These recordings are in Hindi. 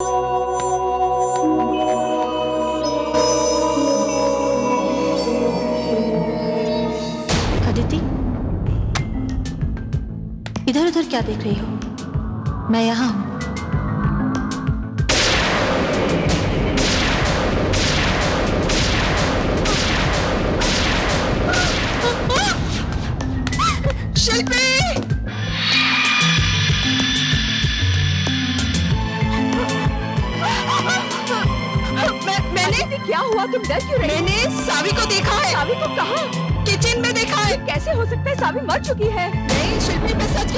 अदिति, इधर उधर क्या देख रही हो? मैं यहाँ हूँ। शिल्पी! मैंने क्या हुआ? तुम डर क्यों रही? मैंने सावी को देखा है। सावी को कहाँ? किचन में देखा है। कैसे हो सकता है? सावी मर चुकी है। नहीं शिल्पी, मैं सच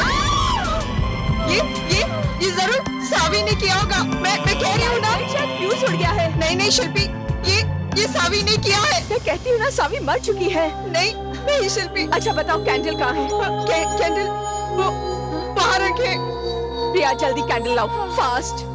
ये जरूर सावी ने किया होगा। मैं कह रही हूँ ना, शायद फ्यूज उड़ गया है। नहीं शिल्पी, ये सावी ने किया है। मैं कहती हूँ ना, सावी मर चुकी है। नहीं शिल्पी। अच्छा बताओ, कैंडल कहाँ है? कैंडल वो बाहर रखे। प्रिया जल्दी कैंडल लाओ, फास्ट।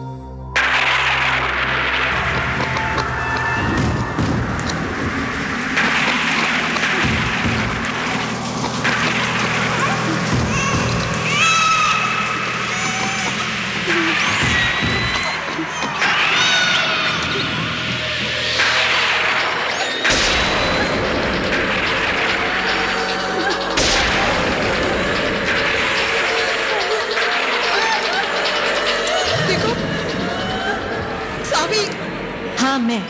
हाँ, मैं।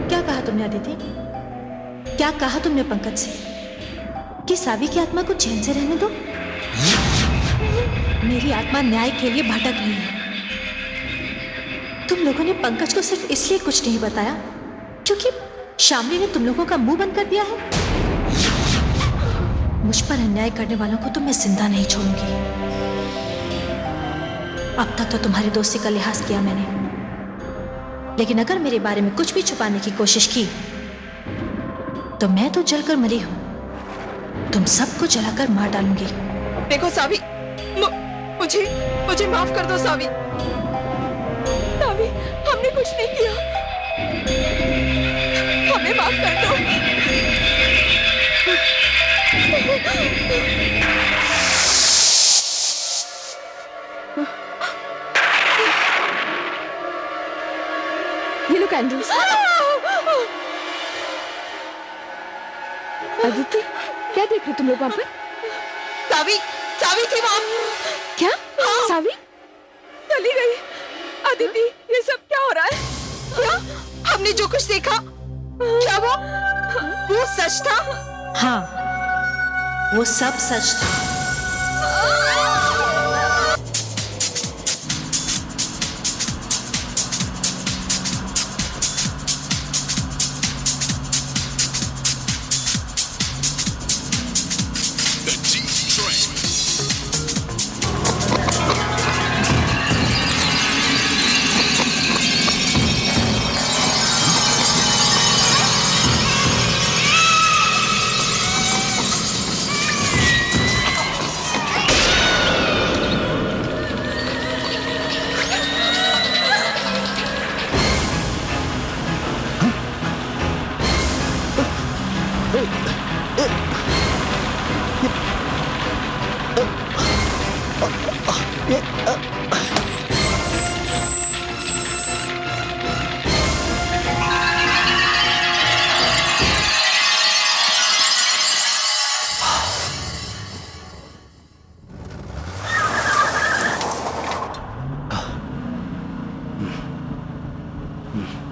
क्या कहा तुमने अदिति? क्या कहा तुमने पंकज से कि सावी की आत्मा को चैन से रहने दो? मेरी आत्मा न्याय के लिए भटक रही है। तुम लोगों ने पंकज को सिर्फ इसलिए कुछ नहीं बताया क्योंकि शामली ने तुम लोगों का मुंह बंद कर दिया है। मुझ पर अन्याय करने वालों को तो मैं जिंदा नहीं छोड़ूंगी। अब तक तो तुम्हारी दोस्ती का लिहाज किया मैंने, लेकिन अगर मेरे बारे में कुछ भी छुपाने की कोशिश की तो मैं तो जलकर मरी हूं। तुम सबको जलाकर मार डालूंगी। देखो सावी, मुझे माफ कर दो सावी। सावी, हमने कुछ नहीं किया। हमें माफ कर दो। ये लो कैंडल्स। अदिति, क्या देख रहे तुम लोग वहां पर? सावी थी वहां। क्या? हाँ। सावी चली गई। अदिति, ये सब क्या हो रहा है? क्या? हमने जो कुछ देखा, क्या वो सच था? हाँ, वो सब सच था।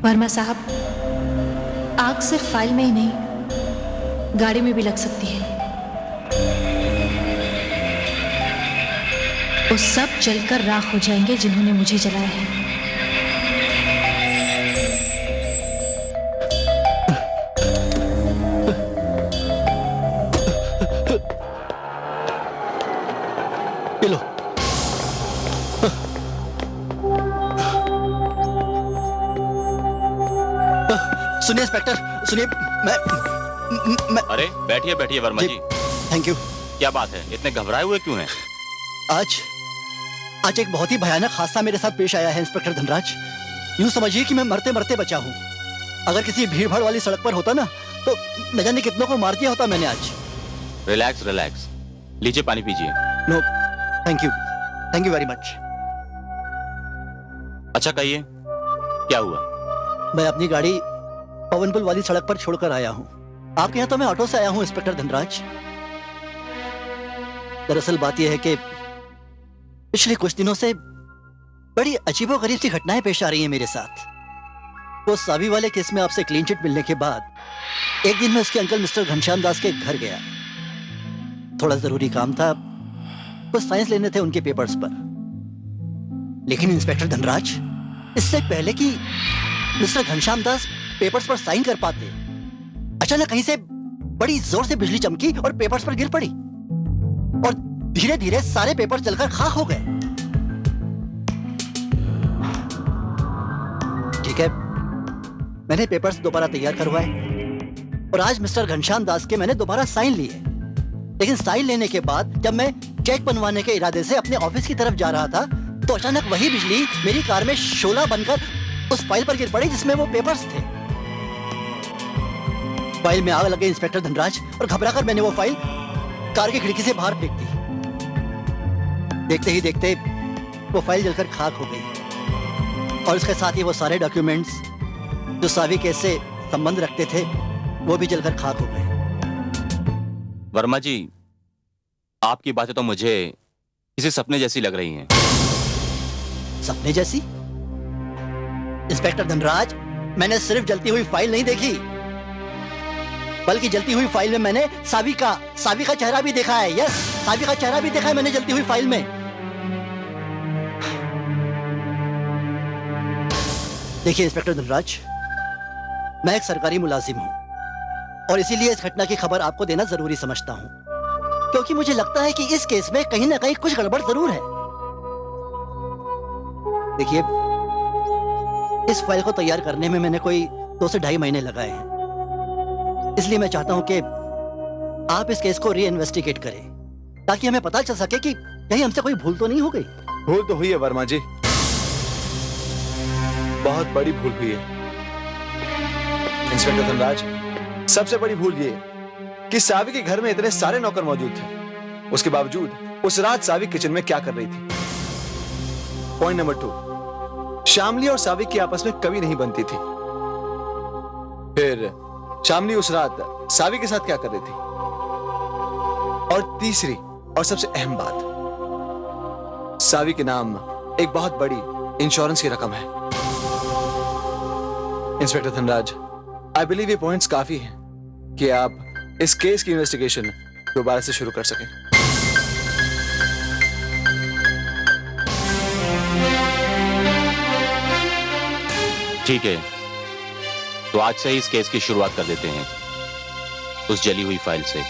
वर्मा साहब, आग सिर्फ फाइल में ही नहीं, गाड़ी में भी लग सकती है। वो सब जलकर राख हो जाएंगे जिन्होंने मुझे जलाया है। सुनिए इंस्पेक्टर, सुनिए। मैं अरे बैठिए वर्मा जी। Thank you. क्या बात है, इतने घबराए हुए क्यों हैं? आज एक बहुत ही भयानक हादसा मेरे साथ पेश आया है इंस्पेक्टर धनराज। यूं समझिए कि मैं मरते मरते बचा हूं। अगर किसी भीड़ भाड़ वाली सड़क पर होता ना तो न जाने कितनों को मार दिया होता मैंने आज। रिलैक्स, लीजिए पानी पीजिए। No thank you very much. अच्छा कहिए, क्या हुआ? मैं अपनी गाड़ी पवनपुर वाली सड़क पर छोड़कर आया हूँ। आपके यहाँ तो मैं ऑटो से आया हूँ इंस्पेक्टर धनराज। दरअसल बात यह है कि पिछले कुछ दिनों से बड़ी अजीबोगरीब सी घटनाएं पेश आ रही हैं मेरे साथ। वो सावी वाले केस में आपसे क्लीन चिट मिलने के बाद एक दिन मैं उसके अंकल मिस्टर घनश्याम दास के घर गया। थोड़ा जरूरी काम था, कुछ साइंस लेने थे उनके पेपर्स पर। लेकिन इंस्पेक्टर धनराज, इससे पहले कि मिस्टर घनश्याम दास पेपर्स पर साइन कर पाते, अचानक कहीं से बड़ी जोर से बिजली चमकी और पेपर्स पर गिर पड़ी और धीरे धीरे सारे पेपर्स जलकर खाक हो गए। ठीक है, मैंने पेपर्स दोबारा तैयार करवाए और आज मिस्टर घनश्याम दास के मैंने दोबारा साइन लिए। लेकिन साइन लेने के बाद जब मैं चेक बनवाने के इरादे से अपने ऑफिस की तरफ जा रहा था तो अचानक वही बिजली मेरी कार में शोला बनकर उस फाइल पर गिर पड़ी जिसमें वो पेपर्स थे। फाइल में आग लगे इंस्पेक्टर धनराज, और घबराकर मैंने वो फाइल कार की खिड़की से बाहर फेंक दी। देखते ही देखते वो फाइल जलकर खाक हो गई और उसके साथ ही वो सारे डॉक्यूमेंट्स जो सावी केस से संबंध रखते थे वो भी जलकर खाक हो गए। वर्मा जी, आपकी बातें तो मुझे किसी सपने जैसी लग रही हैं। सपने जैसी? इंस्पेक्टर धनराज, मैंने सिर्फ जलती हुई फाइल नहीं देखी, बल्कि जलती हुई फाइल में मैंने सावी का चेहरा भी देखा है। यस, सावी का चेहरा भी देखा है मैंने जलती हुई फाइल में। देखिए इंस्पेक्टर धनराज, मैं एक सरकारी मुलाजिम हूं और इसीलिए इस घटना की खबर आपको देना जरूरी समझता हूं, क्योंकि मुझे लगता है कि इस केस में कहीं ना कहीं कुछ गड़बड़ जरूर है। देखिए, इस फाइल को तैयार करने में मैंने कोई 2 से ढाई महीने लगाए हैं। इसलिए मैं चाहता हूं कि आप इस केस को री इन्वेस्टिगेट करें ताकि हमें पता चल सके कि कहीं हमसे कोई भूल तो नहीं हो गई। भूल तो हुई है वर्मा जी, बहुत बड़ी भूल हुई है। इंस्पेक्टर धनराज, सबसे बड़ी भूल ये कि सावी के घर में इतने सारे नौकर मौजूद थे, उसके बावजूद उस रात सावी किचन में क्या कर रही थी। पॉइंट नंबर 2, शामली और सावी की आपस में कभी नहीं बनती थी। फिर शामली उस रात सावी के साथ क्या कर रही थी। और तीसरी और सबसे अहम बात, सावी के नाम एक बहुत बड़ी इंश्योरेंस की रकम है। इंस्पेक्टर धनराज, आई बिलीव ये पॉइंट्स काफी हैं कि आप इस केस की इन्वेस्टिगेशन दोबारा से शुरू कर सकें। ठीक है, तो आज से ही इस केस की शुरुआत कर देते हैं, उस जली हुई फाइल से।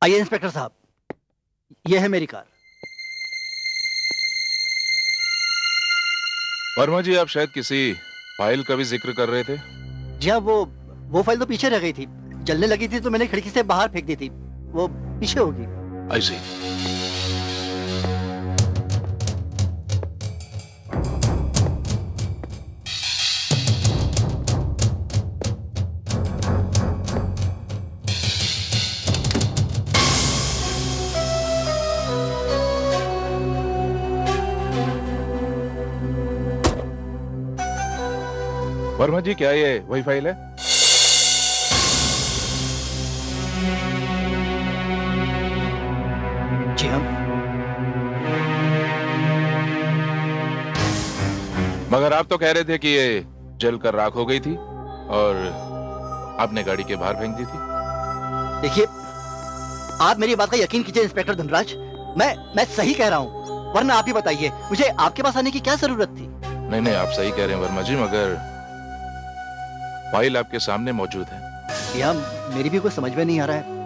आइए इंस्पेक्टर साहब, यह है मेरी कार। वर्मा जी, आप शायद किसी फाइल का भी जिक्र कर रहे थे। जी हाँ, वो फाइल तो पीछे रह गई थी, जलने लगी थी तो मैंने खिड़की से बाहर फेंक दी थी। वो पीछे होगी। आई सी। वर्मा जी, क्या ये वही फाइल है? जी हाँ। मगर आप तो कह रहे थे कि ये जलकर राख हो गई थी और आपने गाड़ी के बाहर फेंक दी थी। देखिए, आप मेरी बात का यकीन कीजिए इंस्पेक्टर धनराज, मैं सही कह रहा हूँ, वरना आप ही बताइए मुझे आपके पास आने की क्या जरूरत थी। नहीं नहीं, आप सही कह रहे हैं वर्मा जी, मगर फाइल आपके सामने मौजूद है। यह मेरी भी कुछ समझ में नहीं आ रहा है।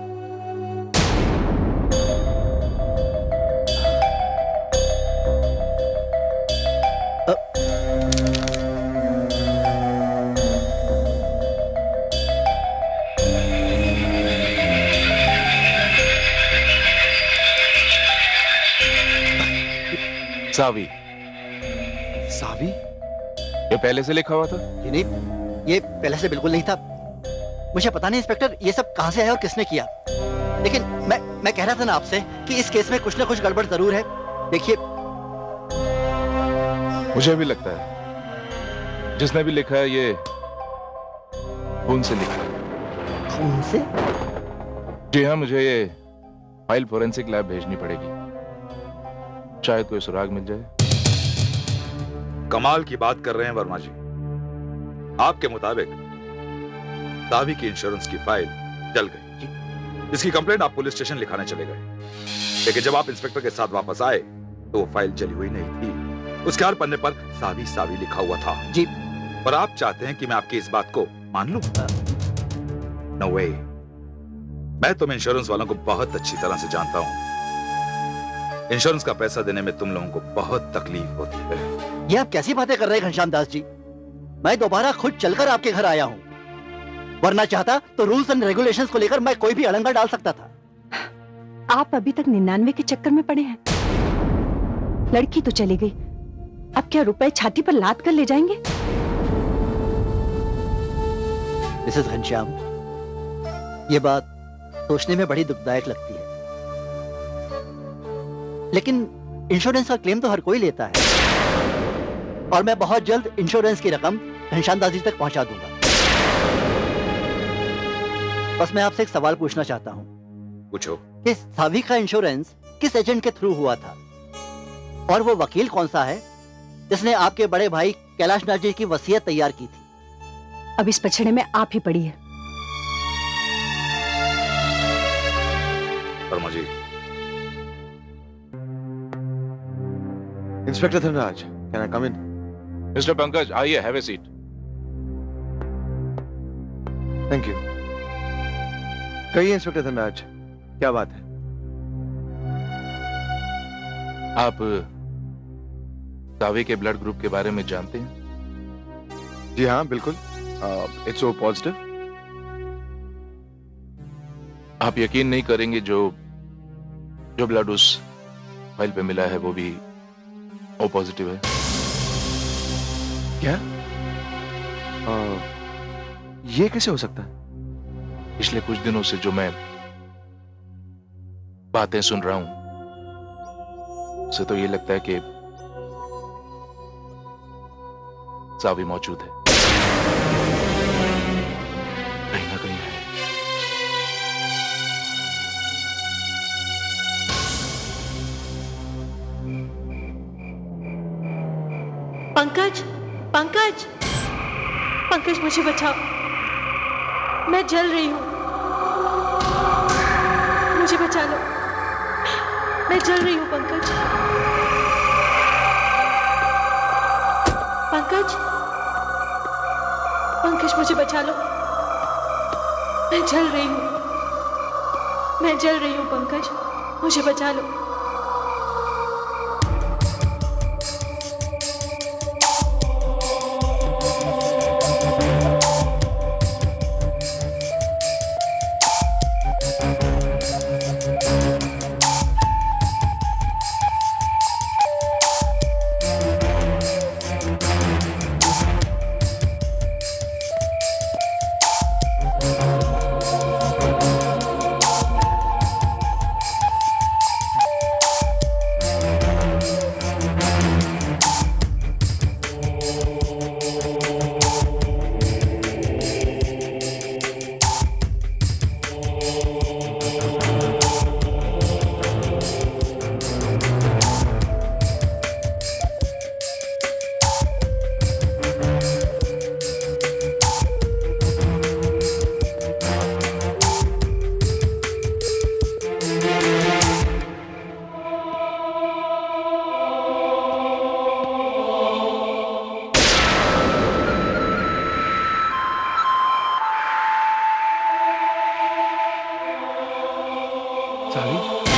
सावी। सावी? ये पहले से लिखा हुआ था? नहीं, ये पहले से बिल्कुल नहीं था। मुझे पता नहीं इंस्पेक्टर ये सब कहां से आया और किसने किया, लेकिन मैं कह रहा था ना आपसे कि इस केस में कुछ ना कुछ गड़बड़ जरूर है। देखिए, मुझे भी लगता है जिसने भी लिखा है ये खून से लिखा है। खून से? जी हाँ, मुझे ये फाइल फोरेंसिक लैब भेजनी पड़ेगी, शायद कोई सुराग मिल जाए। कमाल की बात कर रहे हैं वर्मा जी। आपके मुताबिक सावी की इंश्योरेंस की फाइल जल गई। इसकी कंप्लेंट आप पुलिस स्टेशन लिखाने चले गए, लेकिन जब आप इंस्पेक्टर के साथ वापस आए तो वो फाइल जली हुई नहीं थी। उसके हर पन्ने पर सावी सावी लिखा हुआ था। जी। पर आप चाहते हैं कि मैं आपकी इस बात को मान लूं? नो वे। मैं तुम इंश्योरेंस वालों को बहुत अच्छी तरह से जानता हूं। इंश्योरेंस का पैसा देने में तुम लोगों को बहुत तकलीफ होती है। ये आप कैसी बातें कर रहे हैं घनश्याम दास जी? मैं दोबारा खुद चलकर आपके घर आया हूँ, वरना चाहता तो रूल्स एंड रेगुलेशंस को लेकर मैं कोई भी अड़ंगा डाल सकता था। आप अभी तक 99 के चक्कर में पड़े हैं। लड़की तो चली गई, अब क्या रुपए छाती पर लाद कर ले जाएंगे? मिसेस घनश्याम, ये बात सोचने में बड़ी दुखदायक लगती है, लेकिन इंश्योरेंस का क्लेम तो हर कोई लेता है, और मैं बहुत जल्द इंश्योरेंस की रकम घनश्याम दास जी तक पहुंचा दूंगा। बस मैं आपसे एक सवाल पूछना चाहता हूं। पूछो। कि सावी का इंश्योरेंस किस एजेंट के थ्रू हुआ था, और वो वकील कौन सा है जिसने आपके बड़े भाई कैलाश नाथ जी की वसीयत तैयार की थी? अब इस पछड़े में आप ही पड़ी है। Verma ji, inspector Dhanraj, can I come in? Mister Pankaj, आइए, have a seat. Thank you. कहिए इंस्पेक्टर धनराज, क्या बात है? आप सावी के ब्लड ग्रुप के बारे में जानते हैं? जी हाँ, बिल्कुल। It's O positive. आप यकीन नहीं करेंगे, जो ब्लड उस फाइल पे मिला है वो भी ओ पॉजिटिव है। क्या? ये कैसे हो सकता है? पिछले कुछ दिनों से जो मैं बातें सुन रहा हूं, उसे तो ये लगता है कि सावी मौजूद है, कहीं ना कहीं है। पंकज, पंकज, पंकज, मुझे बचाओ, मैं जल रही हूँ, मुझे बचा लो, मैं जल रही हूँ पंकज। पंकज, पंकज, मुझे बचा लो, मैं जल रही हूँ, मैं जल रही हूँ पंकज, मुझे बचा लो। सावी?